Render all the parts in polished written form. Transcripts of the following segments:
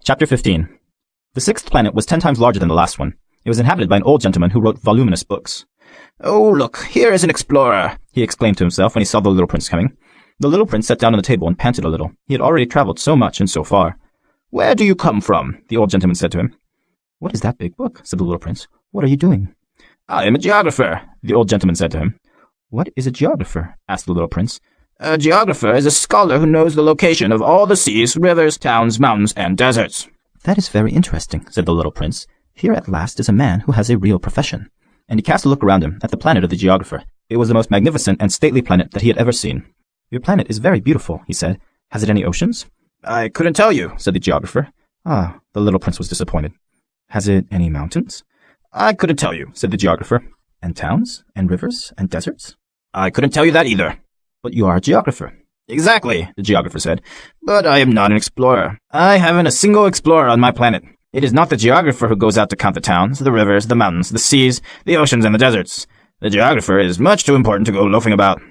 Chapter 15. The sixth planet was 10 times larger than the last one. It was inhabited by an old gentleman who wrote voluminous books. "Oh, look, here is an explorer," he exclaimed to himself when he saw the little prince coming. The little prince sat down on the table and panted a little. He had already traveled so much and so far. "Where do you come from?" the old gentleman said to him. "What is that big book?" said the little prince. "What are you doing?" "I am a geographer," the old gentleman said to him. "What is a geographer?" asked the little prince. "A geographer is a scholar who knows the location of all the seas, rivers, towns, mountains, and deserts." "That is very interesting," said the little prince. "Here at last is a man who has a real profession." And he cast a look around him at the planet of the geographer. It was the most magnificent and stately planet that he had ever seen. "Your planet is very beautiful," he said. "Has it any oceans?" "I couldn't tell you," said the geographer. "Ah," the little prince was disappointed. "Has it any mountains?" "I couldn't tell you," said the geographer. "And towns? And rivers? And deserts?" "I couldn't tell you that either." "But you are a geographer." "Exactly," the geographer said. "But I am not an explorer. I haven't a single explorer on my planet. It is not the geographer who goes out to count the towns, the rivers, the mountains, the seas, the oceans, and the deserts. The geographer is much too important to go loafing about.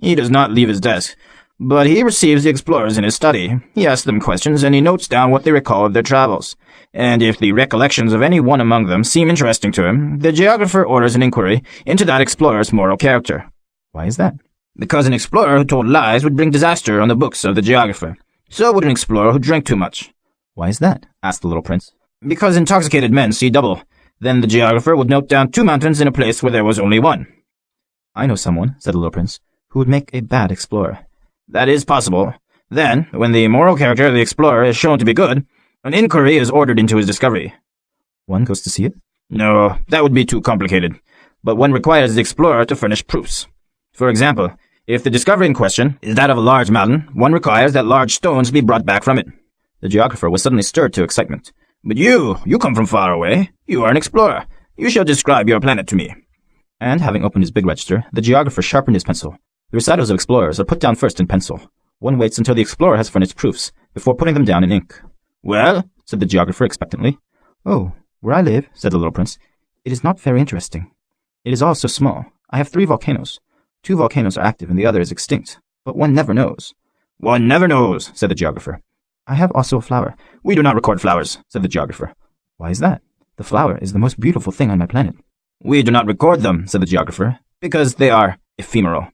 He does not leave his desk, but he receives the explorers in his study. He asks them questions, and he notes down what they recall of their travels. And if the recollections of any one among them seem interesting to him, the geographer orders an inquiry into that explorer's moral character." "Why is that?" "Because an explorer who told lies would bring disaster on the books of the geographer. So would an explorer who drank too much." "Why is that?" asked the little prince. "Because intoxicated men see double. Then the geographer would note down 2 mountains in a place where there was only 1. "I know someone," said the little prince, "who would make a bad explorer." "That is possible. Then, when the moral character of the explorer is shown to be good, an inquiry is ordered into his discovery." "One goes to see it?" "No, that would be too complicated. But one requires the explorer to furnish proofs. For example, if the discovery in question is that of a large mountain, one requires that large stones be brought back from it." The geographer was suddenly stirred to excitement. "But you come from far away. You are an explorer. You shall describe your planet to me." And having opened his big register, the geographer sharpened his pencil. The recitals of explorers are put down first in pencil. One waits until the explorer has furnished proofs, before putting them down in ink. "Well?" said the geographer expectantly. "Oh, where I live," said the little prince, "it is not very interesting. It is all so small. I have 3 volcanoes. 2 volcanoes are active and the other is extinct, but one never knows." "One never knows," said the geographer. "I have also a flower." "We do not record flowers," said the geographer. "Why is that?" "The flower is the most beautiful thing on my planet." "We do not record them," said the geographer, "because they are ephemeral."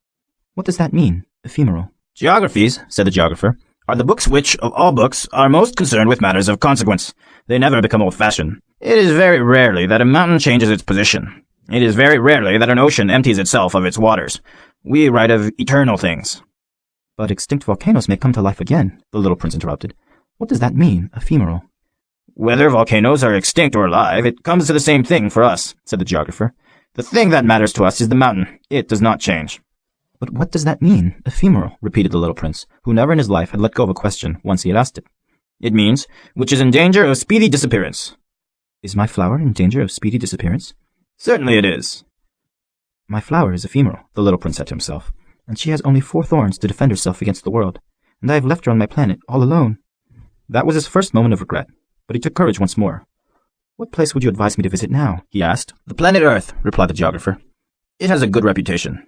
"What does that mean, ephemeral?" "Geographies," said the geographer, "are the books which, of all books, are most concerned with matters of consequence. They never become old-fashioned. It is very rarely that a mountain changes its position. It is very rarely that an ocean empties itself of its waters. We write of eternal things." "But extinct volcanoes may come to life again," the little prince interrupted. "What does that mean, ephemeral?" "Whether volcanoes are extinct or alive, it comes to the same thing for us," said the geographer. "The thing that matters to us is the mountain. It does not change." "But what does that mean, ephemeral?" repeated the little prince, who never in his life had let go of a question once he had asked it. "It means, which is in danger of speedy disappearance." "Is my flower in danger of speedy disappearance?" "Certainly it is." "My flower is ephemeral," the little prince said to himself, "and she has only 4 thorns to defend herself against the world, and I have left her on my planet all alone." That was his first moment of regret, but he took courage once more. "What place would you advise me to visit now?" he asked. "The planet Earth," replied the geographer. "It has a good reputation."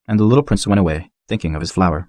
And the little prince went away, thinking of his flower.